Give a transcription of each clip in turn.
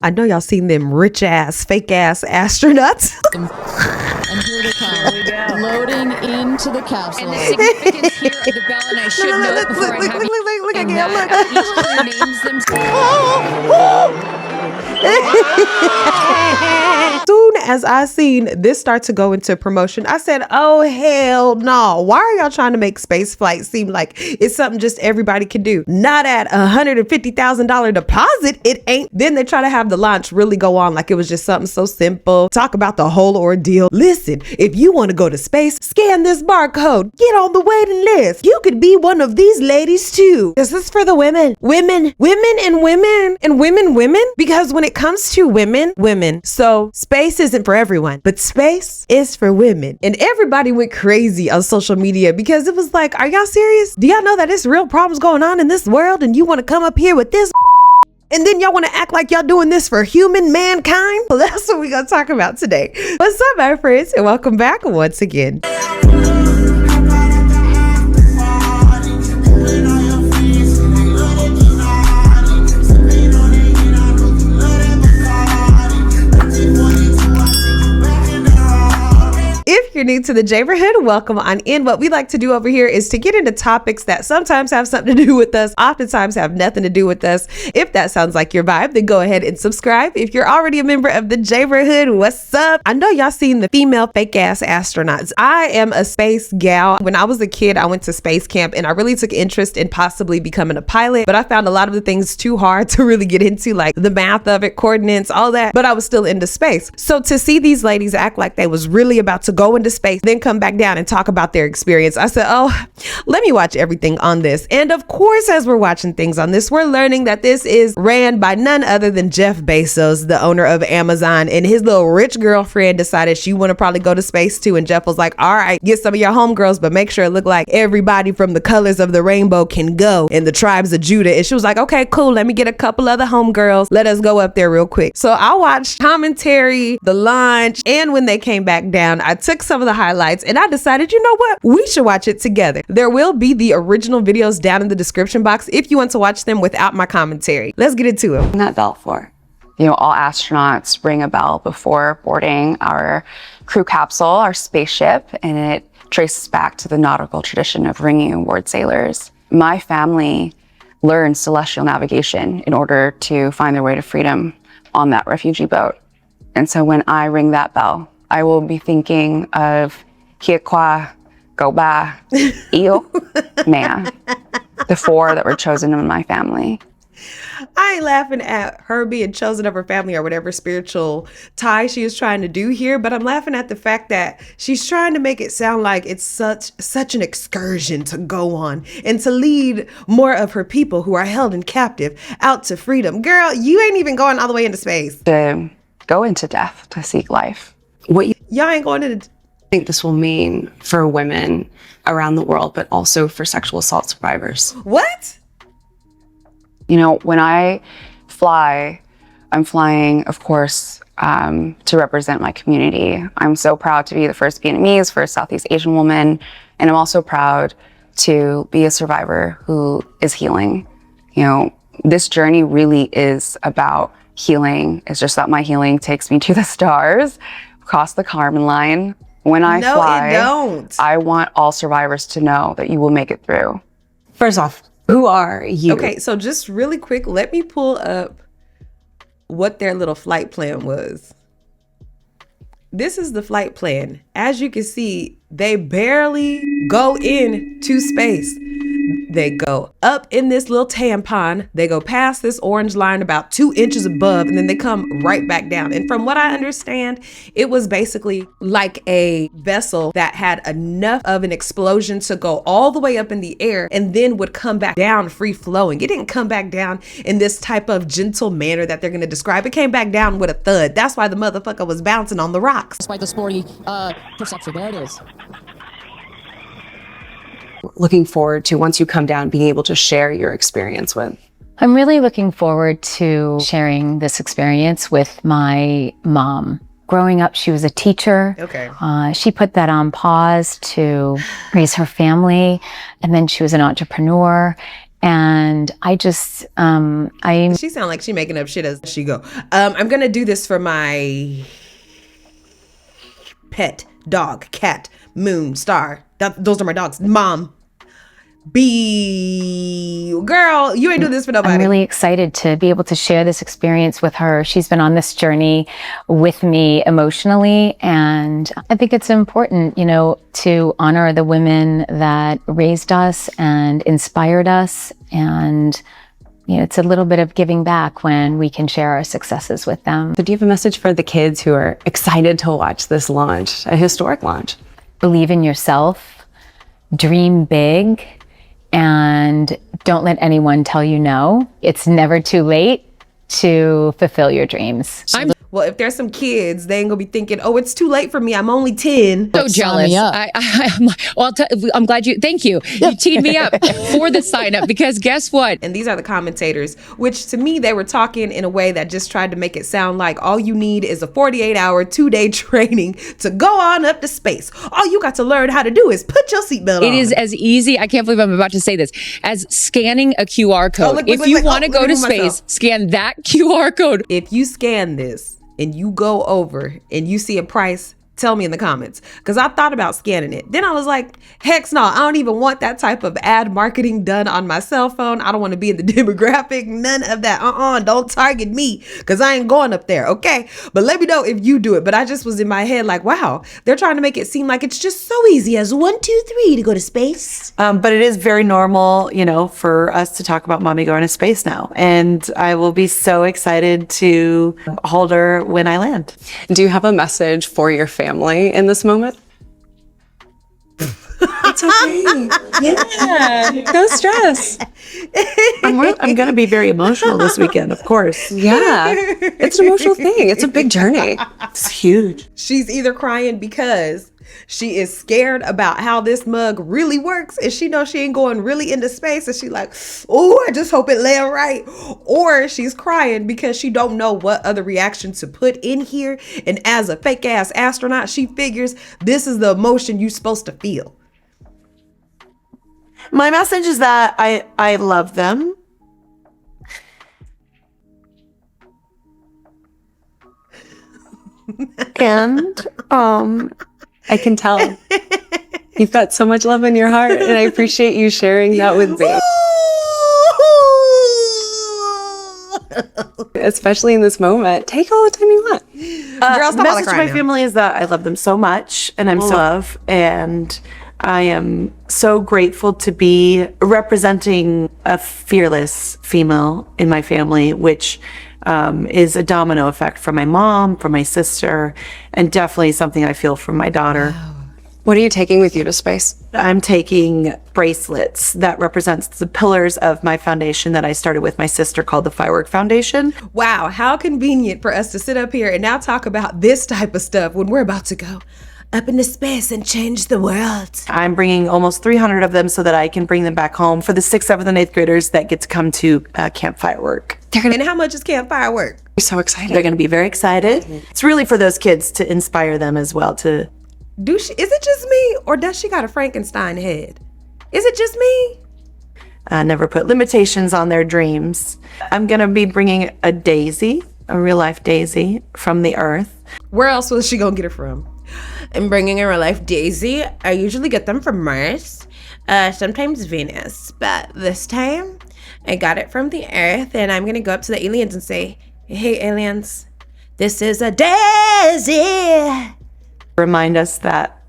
I know y'all seen them rich ass, fake ass astronauts. And here they come. Here we go. Loading into the capsule. And the significance here of the bell, and I should note before I have look at Gayle, look. each crew names themselves. Soon as I seen this start to go into promotion, I said, oh, hell no. Why are y'all trying to make space flight seem like it's something just everybody can do? Not at $150,000 deposit. It ain't. Then they try to have the launch really go on like it was just something so simple. Talk about the whole ordeal. Listen, if you want to go to space, scan this barcode. Get on the waiting list. You could be one of these ladies too. This is for the women. Women. Because when it comes to women. So space isn't for everyone, but space is for women. And everybody went crazy on social media because it was like, are y'all serious? Do y'all know that there's real problems going on in this world and you want to come up here with this and then y'all want to act like y'all doing this for mankind? Well, that's what we're going to talk about today. What's up, my friends? And welcome back once again. If you're new to the Neighborhood, welcome on in. What we like to do over here is to get into topics that sometimes have something to do with us, oftentimes have nothing to do with us. If that sounds like your vibe, then go ahead and subscribe. If you're already a member of the Neighborhood, what's up? I know y'all seen the female fake ass astronauts. I am a space gal. When I was a kid, I went to space camp and I really took interest in possibly becoming a pilot, but I found a lot of the things too hard to really get into, like the math of it, coordinates, all that, but I was still into space. So to see these ladies act like they was really about to go into space, then come back down and talk about their experience, I said, oh, let me watch everything on this. And of course, as we're watching things on this, we're learning that this is ran by none other than Jeff Bezos, the owner of Amazon, and his little rich girlfriend decided she want to probably go to space too. And Jeff was like, all right, get some of your homegirls, but make sure it look like everybody from the colors of the rainbow can go and the tribes of Judah. And she was like, okay, cool. Let me get a couple other homegirls. Let us go up there real quick. So I watched commentary, the launch, and when they came back down, I took some of the highlights and I decided, you know what? We should watch it together. There will be the original videos down in the description box if you want to watch them without my commentary. Let's get into it. That bell for? All astronauts ring a bell before boarding our crew capsule, our spaceship, and it traces back to the nautical tradition of ringing aboard sailors. My family learned celestial navigation in order to find their way to freedom on that refugee boat. And so when I ring that bell, I will be thinking of Hiekwa, Goba, Iyo, Mea, the four that were chosen in my family. I ain't laughing at her being chosen of her family or whatever spiritual tie she is trying to do here, but I'm laughing at the fact that she's trying to make it sound like it's such an excursion to go on and to lead more of her people who are held in captive out to freedom. Girl, you ain't even going all the way into space. To go into death to seek life. Y'all ain't going into... I think this will mean for women around the world, but also for sexual assault survivors. What? When I fly, I'm flying, of course, to represent my community. I'm so proud to be the first Vietnamese, first Southeast Asian woman, and I'm also proud to be a survivor who is healing. This journey really is about healing. It's just that my healing takes me to the stars, across the Kármán line. When I fly, I want all survivors to know that you will make it through. First off, who are you? Okay, so just really quick, let me pull up what their little flight plan was. This is the flight plan. As you can see, they barely go into space. They go up in this little tampon. They go past this orange line about 2 inches above, and then they come right back down. And from what I understand, it was basically like a vessel that had enough of an explosion to go all the way up in the air and then would come back down free flowing. It didn't come back down in this type of gentle manner that they're going to describe. It came back down with a thud. That's why the motherfucker was bouncing on the rocks. Despite the sporty perception, there it is. Looking forward to, once you come down, being able to share your experience with? I'm really looking forward to sharing this experience with my mom. Growing up, she was a teacher. Okay. She put that on pause to raise her family. And then she was an entrepreneur. And I just, She sound like she making up shit as she go. I'm gonna do this for my pet, dog, cat, moon, star. Those are my dogs. Mom. Girl, you ain't do this for nobody. I'm really excited to be able to share this experience with her. She's been on this journey with me emotionally, and I think it's important, you know, to honor the women that raised us and inspired us. And, you know, it's a little bit of giving back when we can share our successes with them. So do you have a message for the kids who are excited to watch this launch, a historic launch? Believe in yourself, dream big, and don't let anyone tell you no. It's never too late to fulfill your dreams. Well, if there's some kids, they ain't gonna be thinking, oh, it's too late for me. I'm only 10. So jealous. I'm glad thank you. You teed me up for the sign up, because guess what? And these are the commentators, which to me, they were talking in a way that just tried to make it sound like all you need is a 48-hour, 2-day training to go on up to space. All you got to learn how to do is put your seatbelt on. It is as easy, I can't believe I'm about to say this, as scanning a QR code. If you want to go to space, scan that QR code. If you scan this and you go over and you see a price, tell me in the comments, because I thought about scanning it. Then I was like, heck no, I don't even want that type of ad marketing done on my cell phone. I don't want to be in the demographic, none of that. Don't target me, because I ain't going up there, okay? But let me know if you do it. But I just was in my head like, wow, they're trying to make it seem like it's just so easy as 1, 2, 3 to go to space. But it is very normal, you know, for us to talk about mommy going to space now. And I will be so excited to hold her when I land. Do you have a message for your family in this moment? It's okay. Yeah, no stress. I'm going to be very emotional this weekend, of course. Yeah, it's an emotional thing. It's a big journey. It's huge. She's either crying because she is scared about how this mug really works, and she knows she ain't going really into space, and she like, oh, I just hope it land right. Or she's crying because she don't know what other reaction to put in here, and as a fake ass astronaut, she figures this is the emotion you're supposed to feel. My message is that I love them. And I can tell. You've got so much love in your heart, and I appreciate you sharing that with me. Especially in this moment. Take all the time you want. Girl, stop all message that to my crying now. family is that I love them so much, and I'm so love, and I am so grateful to be representing a fearless female in my family, which is a domino effect from my mom, from my sister, and definitely something I feel from my daughter. Wow. What are you taking with you to space? I'm taking bracelets that represents the pillars of my foundation that I started with my sister called the Firework Foundation. Wow, how convenient for us to sit up here and now talk about this type of stuff when we're about to go up into space and change the world. I'm bringing almost 300 of them so that I can bring them back home for the 6th, 7th, and 8th graders that get to come to Camp Firework. And how much is Camp Firework? You're so excited. They're going to be very excited. It's really for those kids to inspire them as well. Is it just me, or does she got a Frankenstein head? Is it just me? Never put limitations on their dreams. I'm going to be bringing a daisy, a real life daisy from the earth. Where else was she going to get it from? I'm bringing a real life daisy. I usually get them from Mars, sometimes Venus, but this time I got it from the earth, and I'm going to go up to the aliens and say, hey aliens, this is a daisy. Remind us that,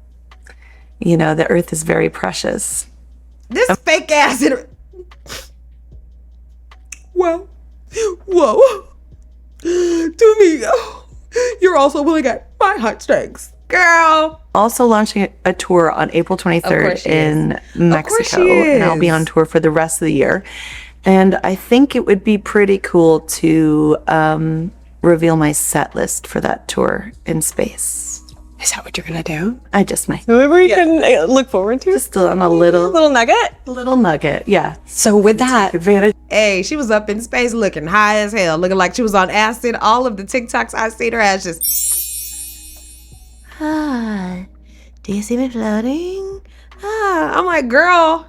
you know, the earth is very precious. This fake ass. Whoa. Domingo, you're also pulling at my heartstrings, girl. Also launching a tour on April 23rd in Mexico, and I'll be on tour for the rest of the year. And I think it would be pretty cool to reveal my set list for that tour in space. Is that what you're going to do? I just might. Whatever you can look forward to? Just on a little nugget? Little nugget, yeah. So with that, Advantage. Hey, she was up in space looking high as hell, looking like she was on acid. All of the TikToks I seen her as just, do you see me floating? I'm like, girl,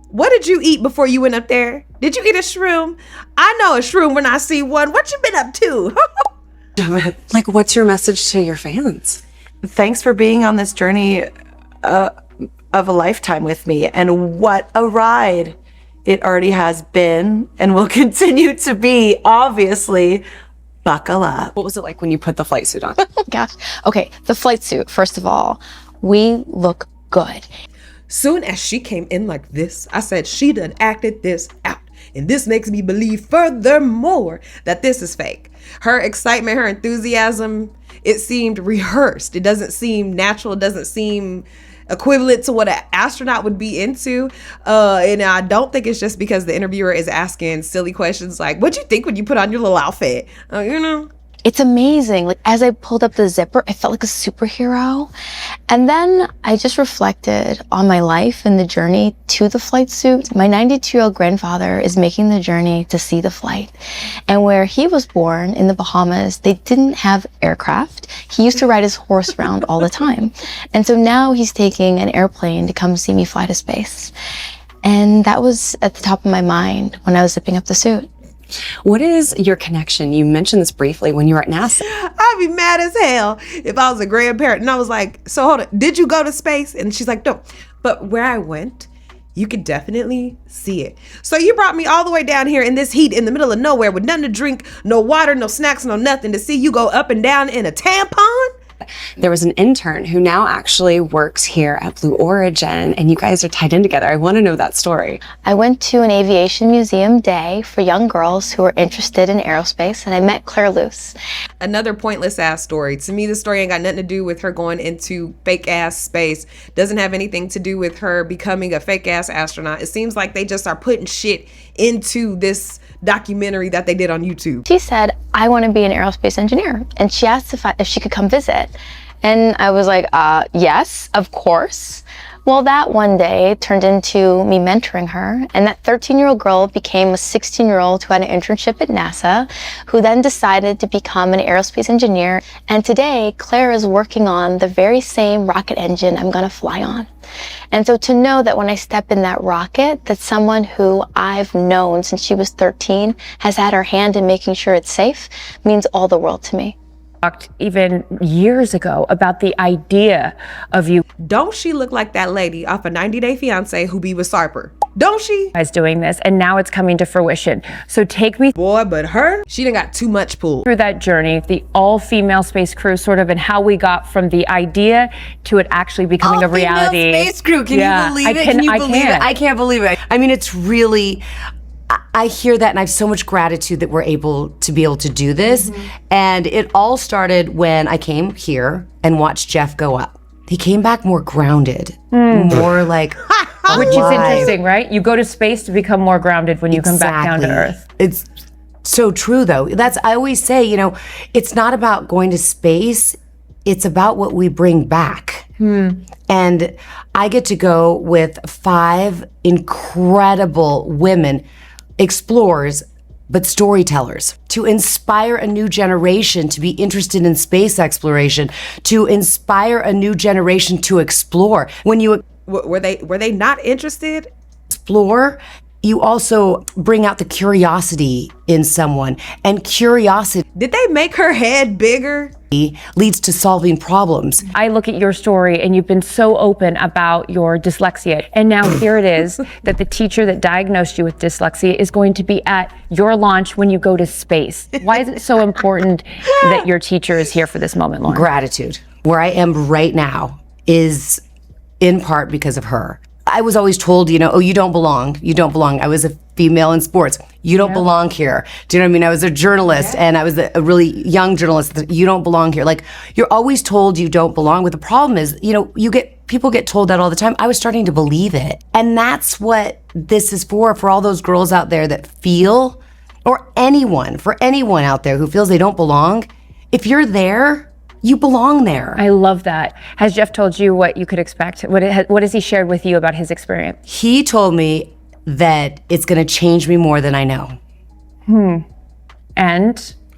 What did you eat before you went up there? Did you eat a shroom? I know a shroom when I see one. What you been up to? Like, what's your message to your fans? Thanks for being on this journey of a lifetime with me. And what a ride it already has been and will continue to be, obviously. Buckle up. What was it like when you put the flight suit on? Gosh. Okay, the flight suit, first of all, we look good. Soon as she came in like this, I said, she done acted this out. And this makes me believe furthermore that this is fake. Her excitement, her enthusiasm, it seemed rehearsed. It doesn't seem natural. It doesn't seem equivalent to what an astronaut would be into. And I don't think it's just because the interviewer is asking silly questions like, what'd you think when you put on your little outfit? You know? It's amazing. Like, as I pulled up the zipper, I felt like a superhero. And then I just reflected on my life and the journey to the flight suit. My 92-year-old grandfather is making the journey to see the flight. And where he was born in the Bahamas, they didn't have aircraft. He used to ride his horse around all the time. And so now he's taking an airplane to come see me fly to space. And that was at the top of my mind when I was zipping up the suit. What is your connection? You mentioned this briefly when you were at NASA. I'd be mad as hell if I was a grandparent and I was like, so hold on, did you go to space? And she's like, no. But where I went, you could definitely see it. So you brought me all the way down here in this heat in the middle of nowhere with nothing to drink, no water, no snacks, no nothing, to see you go up and down in a tampon? There was an intern who now actually works here at Blue Origin, and you guys are tied in together. I want to know that story. I went to an aviation museum day for young girls who were interested in aerospace, and I met Claire Luce. Another pointless ass story. To me, the story ain't got nothing to do with her going into fake ass space. Doesn't have anything to do with her becoming a fake ass astronaut. It seems like they just are putting shit into this documentary that they did on YouTube. She said, I want to be an aerospace engineer. And she asked if she could come visit. And I was like, yes, of course. Well, that one day turned into me mentoring her. And that 13-year-old girl became a 16-year-old who had an internship at NASA, who then decided to become an aerospace engineer. And today, Claire is working on the very same rocket engine I'm going to fly on. And so to know that when I step in that rocket, that someone who I've known since she was 13 has had her hand in making sure it's safe means all the world to me. Talked even years ago about the idea of you Don't she look like that lady off a 90 Day Fiance who be with Sarper? Don't she? guys doing this, and now it's coming to fruition. So take me Boy, but her, she done got too much pull. through that journey, the all-female space crew sort of, and how we got from the idea to it actually becoming a reality. Space crew, can you believe it? Can you believe it? I can't believe it. I mean, it's really, I hear that and I have so much gratitude that we're able to do this. And it all started when I came here and watched Jeff go up. He came back more grounded, more like Which is interesting, right? You go to space to become more grounded when you come back down to Earth. It's so true, though. I always say, it's not about going to space. It's about what we bring back. And I get to go with 5 incredible women, explorers, but storytellers, to inspire a new generation to be interested in space exploration, to inspire a new generation to explore. When you Were they not interested? explore, you also bring out the curiosity in someone, and curiosity Did they make her head bigger? leads to solving problems. I look at your story and you've been so open about your dyslexia. And now here it is that the teacher that diagnosed you with dyslexia is going to be at your launch when you go to space. Why is it so important that your teacher is here for this moment, Lauren? Gratitude. Where I am right now is in part because of her. I was always told, oh, you don't belong. You don't belong. I was a female in sports. You don't belong here. Do you know what I mean? I was a journalist and I was a really young journalist. You don't belong here. Like, you're always told you don't belong. But the problem is, people get told that all the time. I was starting to believe it. And that's what this is for all those girls out there that feel, or for anyone out there who feels they don't belong. If you're there, you belong there. I love that. Has Jeff told you what you could expect? What has he shared with you about his experience? He told me that it's going to change me more than I know. And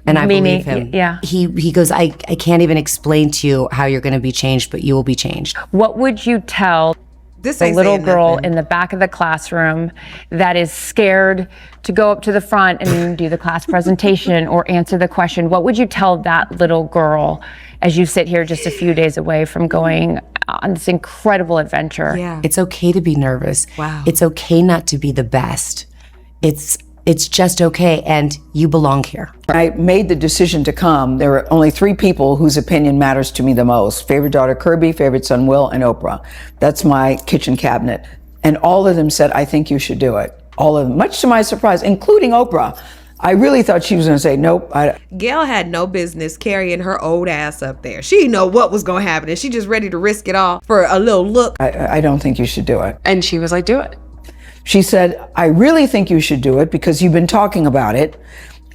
I believe him. Yeah. He goes, I can't even explain to you how you're going to be changed, but you will be changed. What would you tell This the ain't little saying girl nothing. in the back of the classroom that is scared to go up to the front and do the class presentation or answer the question, what would you tell that little girl as you sit here just a few days away from going on this incredible adventure? Yeah. It's okay to be nervous. Wow. It's okay not to be the best. It's just okay, and you belong here. I made the decision to come. There were only 3 people whose opinion matters to me the most. Favorite daughter Kirby, favorite son Will, and Oprah. That's my kitchen cabinet. And all of them said, I think you should do it. All of them, much to my surprise, including Oprah. I really thought she was going to say, nope. Gayle had no business carrying her old ass up there. She didn't know what was going to happen, and she just ready to risk it all for a little look. I don't think you should do it. And she was like, do it. She said, I really think you should do it because you've been talking about it.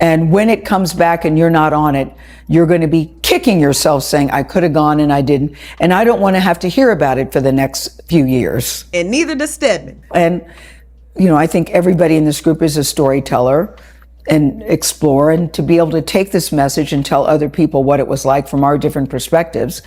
And when it comes back and you're not on it, you're going to be kicking yourself saying, I could have gone and I didn't. And I don't want to have to hear about it for the next few years. And neither does Stedman. And, you know, I think everybody in this group is a storyteller and explore, and to be able to take this message and tell other people what it was like from our different perspectives,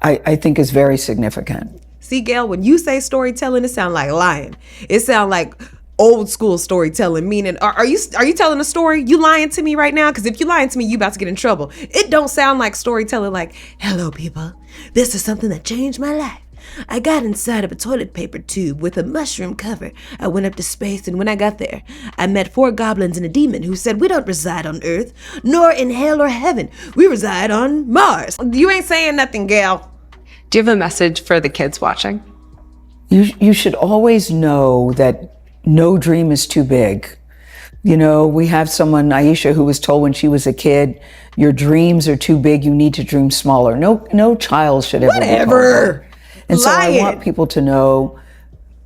I think is very significant. See, Gayle, when you say storytelling, it sounds like lying. It sounds like old school storytelling, meaning, are you telling a story? You lying to me right now? Because if you lying to me, you about to get in trouble. It don't sound like storytelling like, hello, people. This is something that changed my life. I got inside of a toilet paper tube with a mushroom cover. I went up to space, and when I got there, I met 4 goblins and a demon who said, we don't reside on Earth, nor in hell or heaven. We reside on Mars. You ain't saying nothing, Gayle. Do you have a message for the kids watching? You should always know that no dream is too big. You know, we have someone, Aisha, who was told when she was a kid, your dreams are too big, you need to dream smaller. No child should ever be told that. And so I want people to know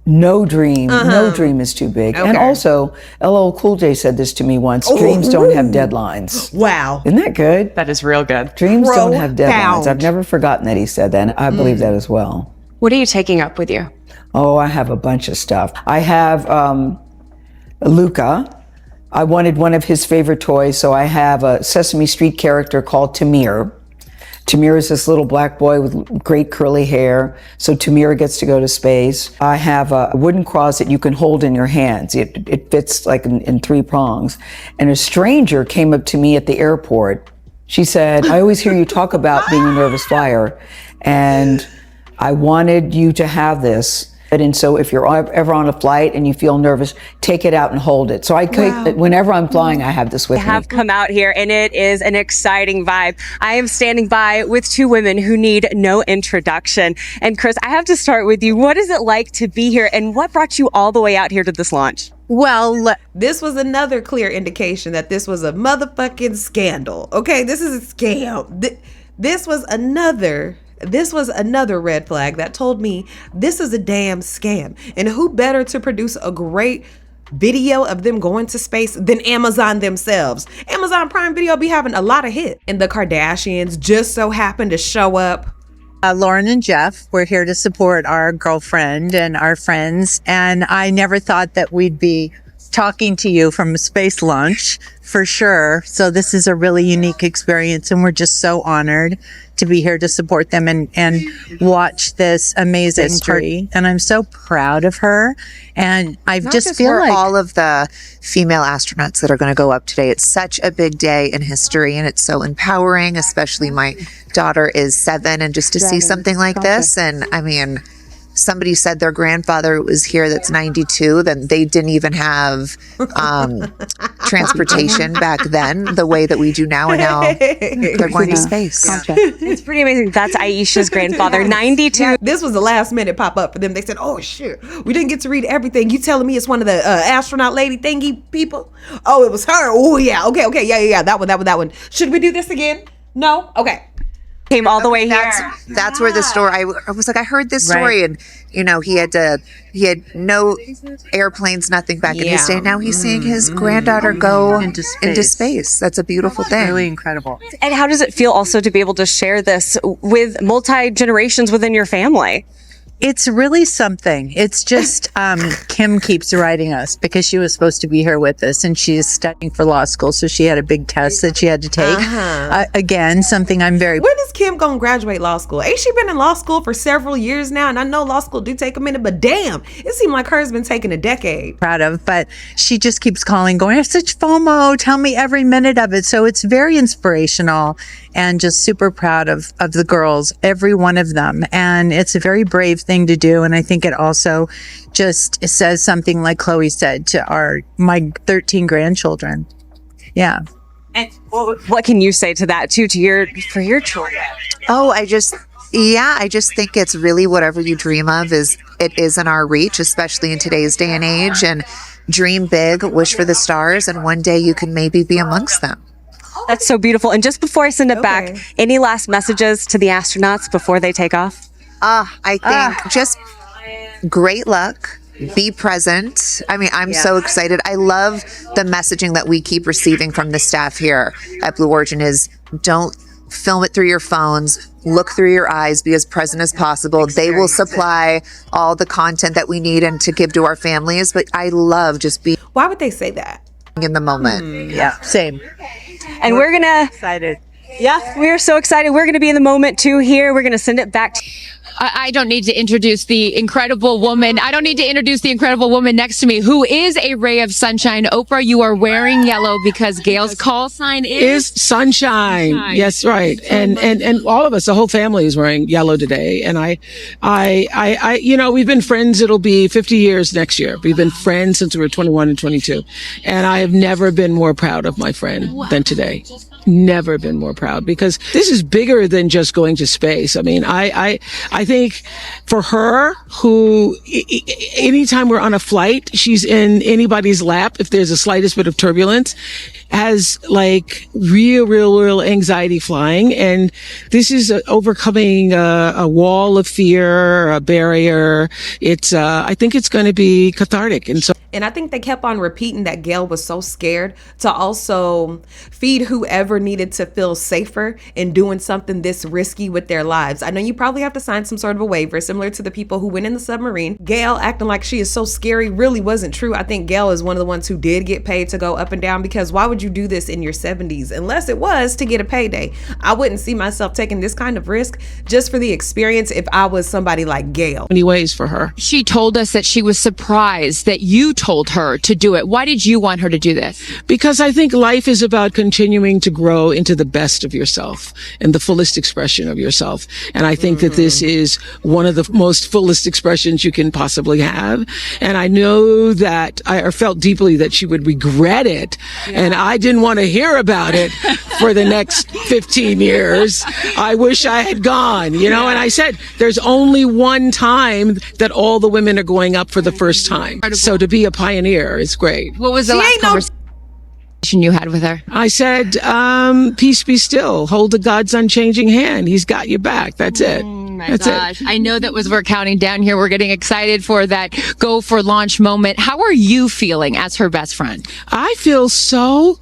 no dream is too big. Okay. And also, LL Cool J said this to me once, dreams don't have deadlines. Wow. Isn't that good? That is real good. Dreams don't have deadlines. Profound. I've never forgotten that he said that, and I believe that as well. What are you taking up with you? Oh, I have a bunch of stuff. I have Luca. I wanted one of his favorite toys, so I have a Sesame Street character called Tamir. Tamir is this little black boy with great curly hair, so Tamir gets to go to space. I have a wooden cross that you can hold in your hands. It fits like in 3 prongs. And a stranger came up to me at the airport. She said, I always hear you talk about being a nervous flyer, and I wanted you to have this. And so if you're ever on a flight and you feel nervous, take it out and hold it. So whenever I'm flying, I have this with me. I have come out here and it is an exciting vibe. I am standing by with 2 women who need no introduction. And Chris, I have to start with you. What is it like to be here and what brought you all the way out here to this launch? Well, this was another clear indication that this was a motherfucking scandal. Okay, this is a scam. This was another red flag that told me this is a damn scam. And who better to produce a great video of them going to space than Amazon themselves? Amazon Prime Video be having a lot of hits. And the Kardashians just so happened to show up. Lauren and Jeff, we're here to support our girlfriend and our friends. And I never thought that we'd be talking to you from a space launch, for sure. So this is a really unique experience, and we're just so honored to be here to support them and watch this amazing history. And I'm so proud of her. And I just feel like all of the female astronauts that are going to go up today. It's such a big day in history, and it's so empowering, especially my daughter is 7, and just to see something like this. And I mean, somebody said their grandfather was here that's 92, then they didn't even have transportation back then the way that we do now, and now they're going to space. It's pretty amazing. That's Aisha's grandfather, 92. Yeah, this was the last minute pop up for them. They said, oh shit, we didn't get to read everything. You telling me it's one of the astronaut lady thingy people? Oh, it was her. Oh yeah, okay, yeah, that one. Should we do this again? No? Okay. Came all the way here. That's where the story, I was like, I heard this story, and you know, he had no airplanes, nothing back in his day. Now he's seeing his granddaughter go into space. That's a beautiful thing. really incredible. And how does it feel also to be able to share this with multi-generations within your family? It's really something. It's just, Kim keeps writing us because she was supposed to be here with us, and she's studying for law school. So she had a big test that she had to take. Again, something I'm very... When is Kim gonna graduate law school? Ain't she been in law school for several years now? And I know law school do take a minute, but damn, it seemed like hers been taking a decade. Proud of, but she just keeps calling, going, I have such FOMO. Tell me every minute of it. So it's very inspirational and just super proud of the girls, every one of them. And it's a very brave thing to do. And I think it also just says something like Chloe said to my 13 grandchildren. Yeah. And what can you say to that too, for your children? Oh, I just think it's really whatever you dream of it is in our reach, especially in today's day and age. And dream big, wish for the stars, and one day you can maybe be amongst them. That's so beautiful. And just before I send it back, any last messages to the astronauts before they take off? I think just great luck. Be present. I mean, I'm so excited. I love the messaging that we keep receiving from the staff here at Blue Origin is don't film it through your phones. Look through your eyes. Be as present as possible. They will supply all the content that we need and to give to our families. But I love just being. Why would they say that? In the moment. Yeah, same. And we're excited. Yeah, we're so excited. We're gonna be in the moment too here. We're gonna send it back to I don't need to introduce the incredible woman. I don't need to introduce the incredible woman next to me, who is a ray of sunshine. Oprah, you are wearing yellow because Gayle's call sign is sunshine. Yes, right. And all of us, the whole family is wearing yellow today. And I, you know, we've been friends. It'll be 50 years next year. We've been friends since we were 21 and 22. And I have never been more proud of my friend than today. Never been more proud, because this is bigger than just going to space. I mean, I think for her, who anytime we're on a flight, she's in anybody's lap if there's the slightest bit of turbulence, has like real anxiety flying. And this is overcoming a wall of fear, a barrier. It's I think it's going to be cathartic. And I think they kept on repeating that Gayle was so scared to also feed whoever needed to feel safer in doing something this risky with their lives. I know you probably have to sign some sort of a waiver, similar to the people who went in the submarine. Gayle acting like she is so scary really wasn't true. I think Gayle is one of the ones who did get paid to go up and down, because why would you do this in your 70s unless it was to get a payday? I wouldn't see myself taking this kind of risk just for the experience if I was somebody like Gayle. Many ways for her. She told us that she was surprised that you told her to do it. Why did you want her to do this? Because I think life is about continuing to grow into the best of yourself and the fullest expression of yourself. And I think that this is one of the most fullest expressions you can possibly have. And I know that I felt deeply that she would regret it. Yeah. And I didn't want to hear about it for the next 15 years. I wish I had gone, you know, and I said, there's only one time that all the women are going up for the first time. So to be a pioneer is great. What was the last conversation you had with her? I said, peace be still. Hold the God's unchanging hand. He's got your back. That's it. That's it. I know that we're counting down here. We're getting excited for that go for launch moment. How are you feeling as her best friend? I feel so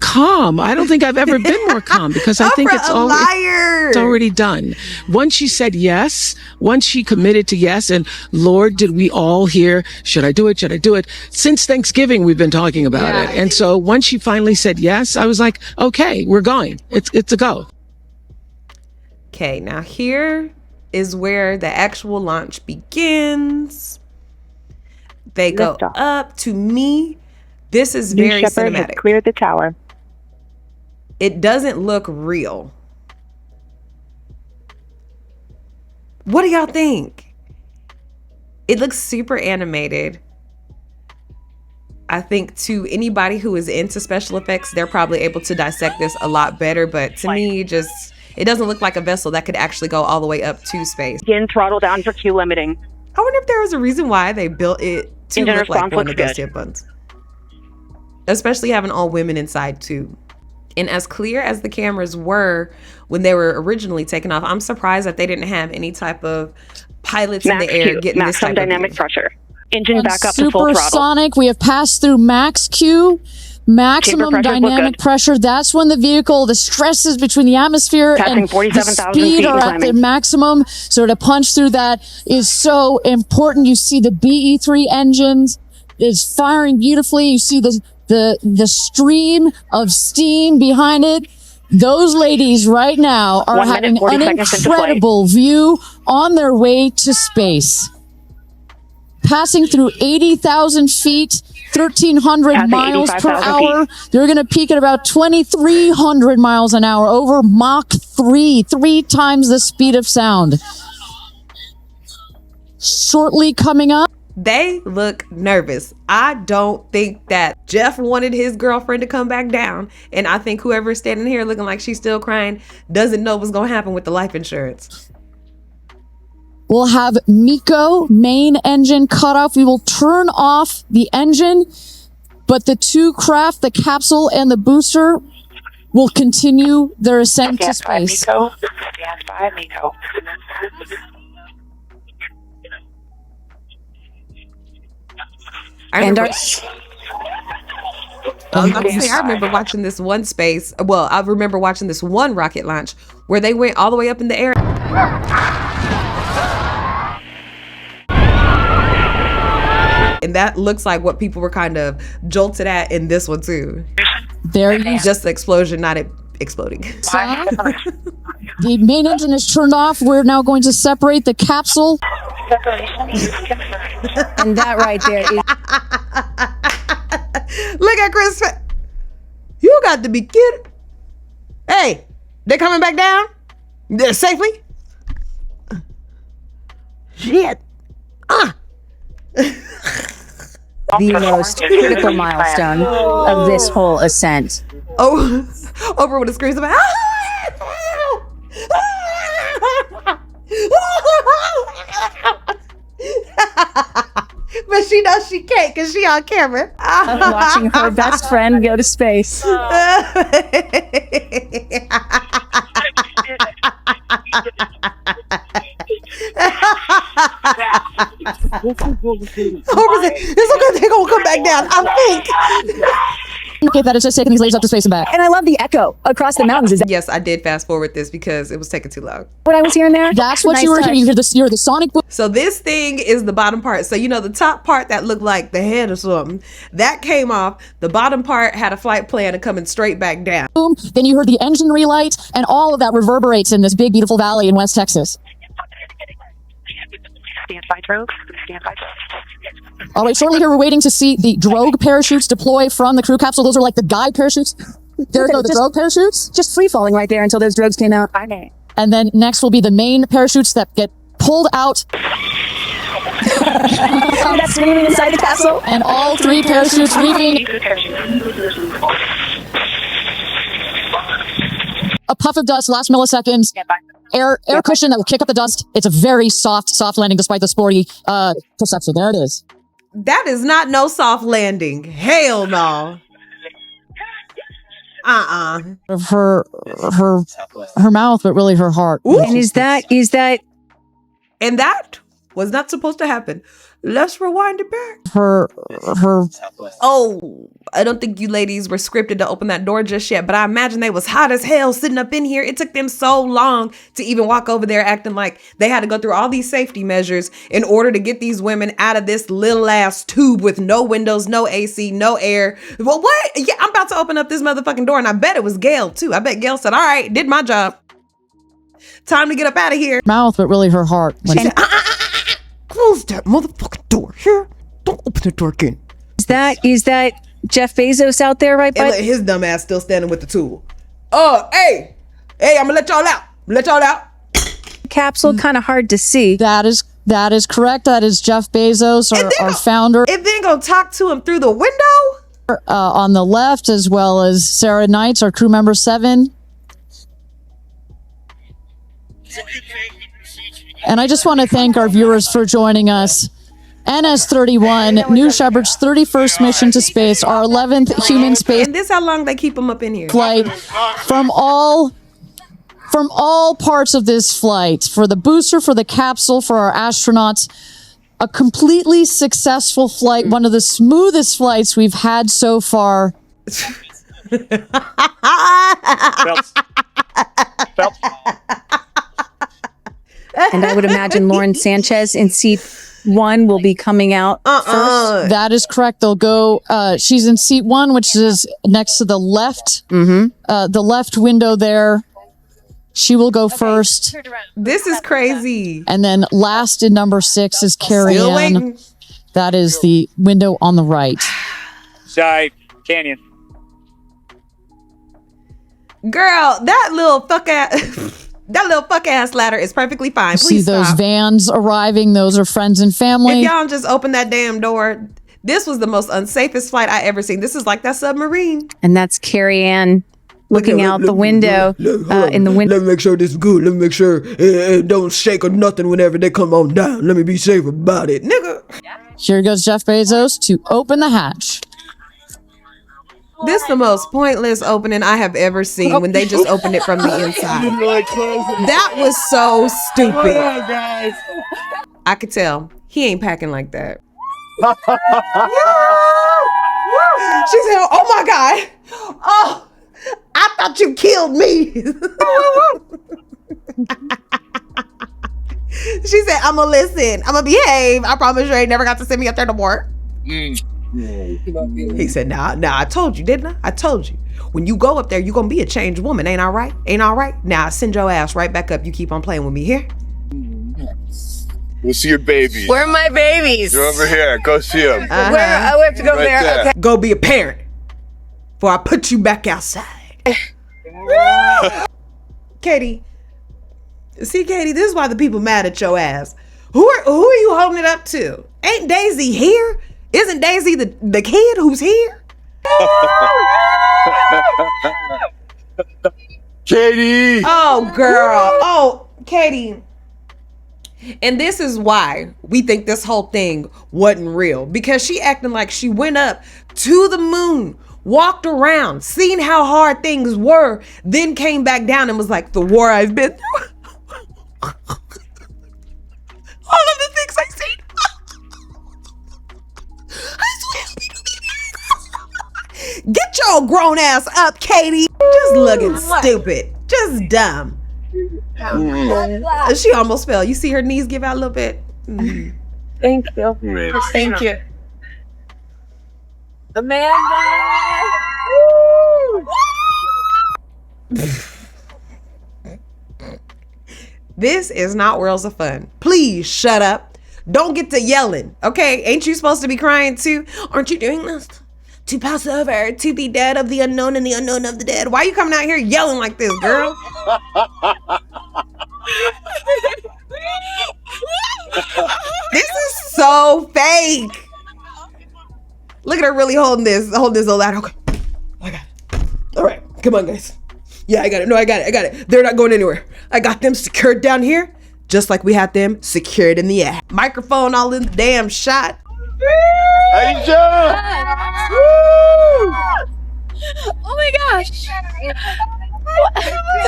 calm. I don't think I've ever been more calm, because I think it's already done. Once she said yes, once she committed to yes, and Lord, did we all hear, should I do it? Should I do it? Since Thanksgiving, we've been talking about it. And so once she finally said yes, I was like, okay, we're going. It's a go. Okay, now here is where the actual launch begins. They go up. To me, this is very cinematic. Cleared the tower. It doesn't look real. What do y'all think? It looks super animated. I think to anybody who is into special effects, they're probably able to dissect this a lot better. But to me, it doesn't look like a vessel that could actually go all the way up to space. Again, throttle down for Q limiting. I wonder if there was a reason why they built it to look like one of those tip buns. Especially having all women inside too. And as clear as the cameras were when they were originally taken off, I'm surprised that they didn't have any type of pilots in the air getting this type of dynamic pressure. Engine back up to full throttle. Supersonic, we have passed through max Q, maximum dynamic pressure. That's when the vehicle, the stresses between the atmosphere and the speed are at their maximum. So to punch through that is so important. You see the BE3 engines is firing beautifully. You see the stream of steam behind it. Those ladies right now are 1 minute, having 40 an seconds into flight. incredible view on their way to space. Passing through 80,000 feet, 1,300 Passing miles per 85,000 hour. They're going to peak at about 2,300 miles an hour over Mach 3, 3 times the speed of sound. Shortly coming up. They look nervous. I don't think that Jeff wanted his girlfriend to come back down. And I think whoever is standing here looking like she's still crying doesn't know what's going to happen with the life insurance. We'll have MECO, main engine cut off. We will turn off the engine, but the two craft, the capsule and the booster, will continue their ascent to space. Stand by, MECO. I remember watching this one space. Well, I remember watching this one rocket launch where they went all the way up in the air. And that looks like what people were kind of jolted at in this one too. There you go. Just the explosion, not it exploding. The main engine is turned off. We're now going to separate the capsule. And that right there is... Look at Chris. You got to be kidding. Hey, they coming back down? Safely? Shit. The most critical milestone of this whole ascent. Oh, Oprah with a scream about. But she knows she can't because she on camera. Watching her best friend go to space. Oprah said, it's okay, they're gonna come back down, I think. Okay, that is just taking these ladies up to space and back. And I love the echo across the mountains. Yes, I did fast forward this because it was taking too long. What I was hearing there? That's what you were hearing. You hear the sonic boom. So this thing is the bottom part. So you know the top part that looked like the head or something, that came off. The bottom part had a flight plan of coming straight back down. Then you heard the engine relight, and all of that reverberates in this big, beautiful valley in West Texas. Stand by, drogue. Stand by. All right, shortly here, we're waiting to see the drogue parachutes deploy from the crew capsule. Those are like the guide parachutes. There go the drogue parachutes. Just free falling right there until those drogues came out. And then next will be the main parachutes that get pulled out. That's screaming inside the capsule. And all three parachutes leaving. A puff of dust, last milliseconds. Air cushion that will kick up the dust. It's a very soft landing despite the sporty perception. There it is. That is not no soft landing. Hell no. Her mouth, but really her heart. Ooh. And is that and that was not supposed to happen. Let's rewind it back. Oh, I don't think you ladies were scripted to open that door just yet, but I imagine they was hot as hell sitting up in here. It took them so long to even walk over there acting like they had to go through all these safety measures in order to get these women out of this little ass tube with no windows, no AC, no air. Well, what? Yeah, I'm about to open up this motherfucking door, and I bet it was Gayle too. I bet Gayle said, all right, did my job. Time to get up out of here. Mouth, but really her heart. She said, close that motherfucking door here. Don't open the door again. Is that Jeff Bezos out there, right? And look, his dumb ass still standing with the tool. Hey, I'm gonna let y'all out. Capsule, kind of hard to see. That is correct. That is Jeff Bezos, our founder. If they ain't gonna talk to him through the window. On the left, as well as Sarah Knights, our crew member 7. And I just want to thank our viewers for joining us. NS-31, New Shepard's 31st mission to space, our 11th human space. And this how long they keep them up in here. Flight from all parts of this flight, for the booster, for the capsule, for our astronauts. A completely successful flight, one of the smoothest flights we've had so far. And I would imagine Lauren Sanchez in seat 1 will be coming out first. That is correct. They'll go, she's in seat 1, which is next to the left, the left window there. She will go first. This is crazy. And then last in number 6 is Kerianne. That is the window on the right. Side Canyon. Girl, that little fuck ass ladder is perfectly fine. See Please those stop. vans arriving. Those are friends and family. If y'all just open that damn door, this was the most unsafest flight I ever seen. This is like that submarine. And that's Kerianne looking out the window in the window. Let me make sure this is good. Let me make sure it don't shake or nothing whenever they come on down. Let me be safe about it, nigga. Here goes Jeff Bezos to open the hatch. This is the most pointless opening I have ever seen when they just opened it from the inside. That was so stupid. I could tell he ain't packing like that. She said, "Oh my God. Oh, I thought you killed me." She said, "I'm gonna listen. I'm gonna behave. I promise you ain't never got to send me up there no more." He said, nah, I told you, didn't I? I told you. When you go up there, you're gonna be a changed woman. Ain't all right? Ain't all right? Now I send your ass right back up. You keep on playing with me here. We'll see your babies. Where are my babies? They're over here. Go see them. Where? I have to go Right there. there. Okay. Go be a parent before I put you back outside. Katy. See, Katy, this is why the people mad at your ass. Who are you holding it up to? Ain't Daisy here? Isn't Daisy the kid who's here? Katy! Oh, girl. Oh, Katy. And this is why we think this whole thing wasn't real. Because she acting like she went up to the moon, walked around, seen how hard things were, then came back down and was like, the war I've been through. All of the things I seen. Get your grown ass up, Katy. Just looking stupid. Just dumb. She almost fell. You see her knees give out a little bit? Thank you. Thank you. Amanda! This is not Worlds of Fun. Please shut up. Don't get to yelling, okay? Ain't you supposed to be crying too? Aren't you doing this? To pass over, to be dead of the unknown and the unknown of the dead. Why are you coming out here yelling like this, girl? This is so fake. Look at her really holding this little ladder. Okay, I got it. All right, come on, guys. Yeah, I got it. No, I got it. They're not going anywhere. I got them secured down here, just like we had them secured in the air. Microphone all in the damn shot. Aisha! Oh my gosh!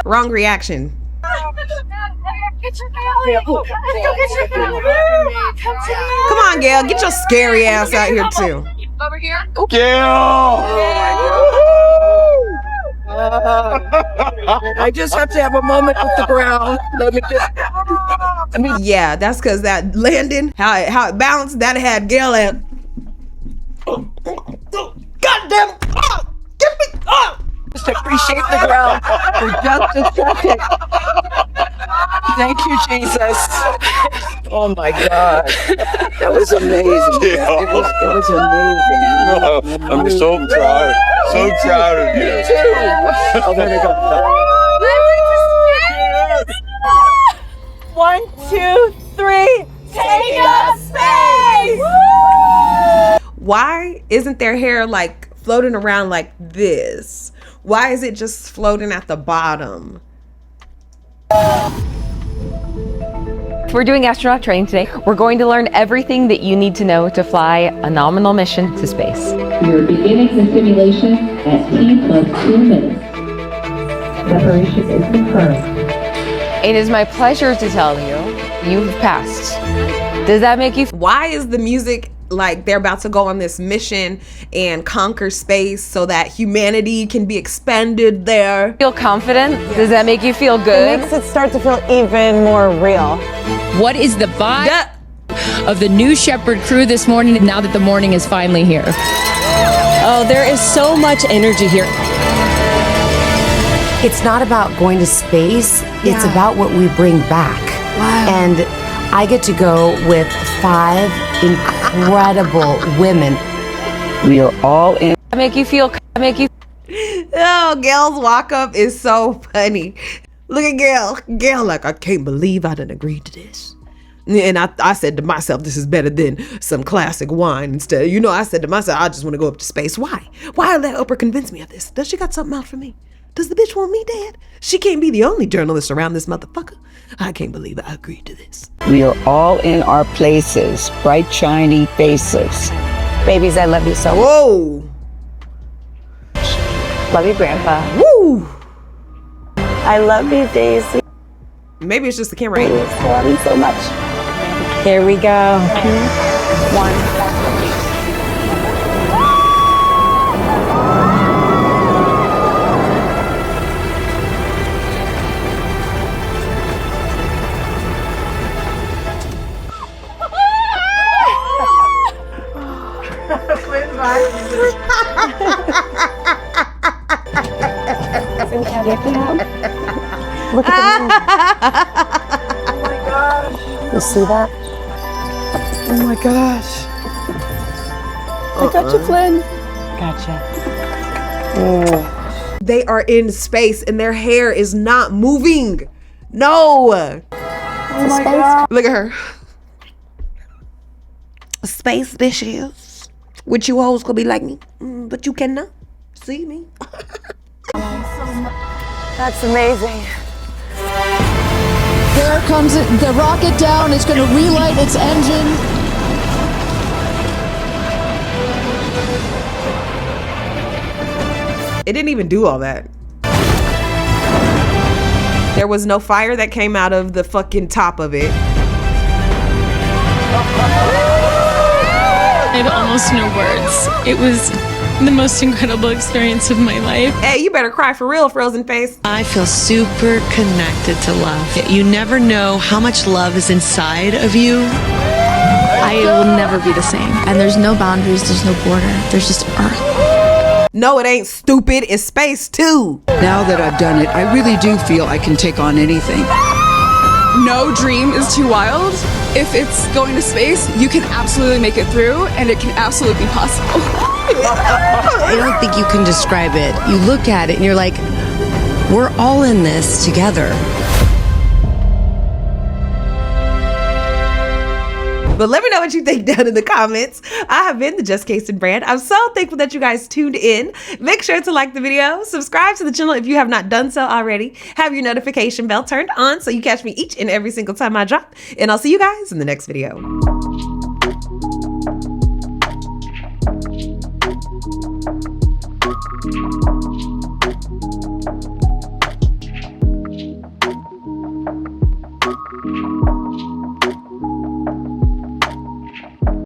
Wrong reaction. Come on, Gayle. Get your scary ass out here too. Over here. Gayle! I just have to have a moment with the ground. Yeah, that's because that landing, how it bounced, that had Gayle at. God damn it! Get me up! Just appreciate the ground for just a second. Thank you, Jesus. Oh my God. That was amazing. Yeah. It was amazing. I'm so proud. So proud of you. Me too. Oh, there they go. 1, 2, 3. Take up space! Why isn't their hair like floating around like this? Why is it just floating at the bottom? We're doing astronaut training today. We're going to learn everything that you need to know to fly a nominal mission to space. Your beginnings and simulation at T+2 minutes. Preparation is confirmed. It is my pleasure to tell you, you've passed. Does that make you? Why is the music like they're about to go on this mission and conquer space so that humanity can be expanded there? Feel confident? Does that make you feel good? It makes it start to feel even more real. What is the vibe? of the New Shepard crew this morning, now that the morning is finally here. Oh, there is so much energy here. It's not about going to space, it's about what we bring back. Wow. And I get to go with 5 incredible women. We are all in. Oh, Gayle's walk up is so funny. Look at Gayle. Gayle like, I can't believe I done agreed to this. And I said to myself, this is better than some classic wine instead. You know, I said to myself, I just want to go up to space. Why? Why let Oprah convince me of this? Does she got something out for me? Does the bitch want me dead? She can't be the only journalist around this motherfucker. I can't believe I agreed to this. We are all in our places, bright, shiny faces. Babies, I love you so much. Whoa. Love you, Grandpa. Woo. I love you, Daisy. Maybe it's just the camera. I love you so much. Here we go. 1. Look at the moon. Oh my gosh. You see that? Oh my gosh. I got you, Flynn. Gotcha. They are in space and their hair is not moving. No. Oh my God. Look at her. Space bitches. Which you hoes could be like me, but you cannot see me. That's amazing. There comes it, the rocket down. It's going to relight its engine. It didn't even do all that. There was no fire that came out of the fucking top of it. I have almost no words. It was the most incredible experience of my life. Hey, you better cry for real, frozen face. I feel super connected to love. You never know how much love is inside of you. I will never be the same. And there's no boundaries, there's no border. There's just Earth. No, it ain't stupid. It's space too. Now that I've done it, I really do feel I can take on anything. No dream is too wild. If it's going to space, you can absolutely make it through, and it can absolutely be possible. I don't think you can describe it. You look at it and you're like, we're all in this together. But let me know what you think down in the comments. I have been the Just Casey brand. I'm so thankful that you guys tuned in. Make sure to like the video, subscribe to the channel if you have not done so already. Have your notification bell turned on so you catch me each and every single time I drop. And I'll see you guys in the next video.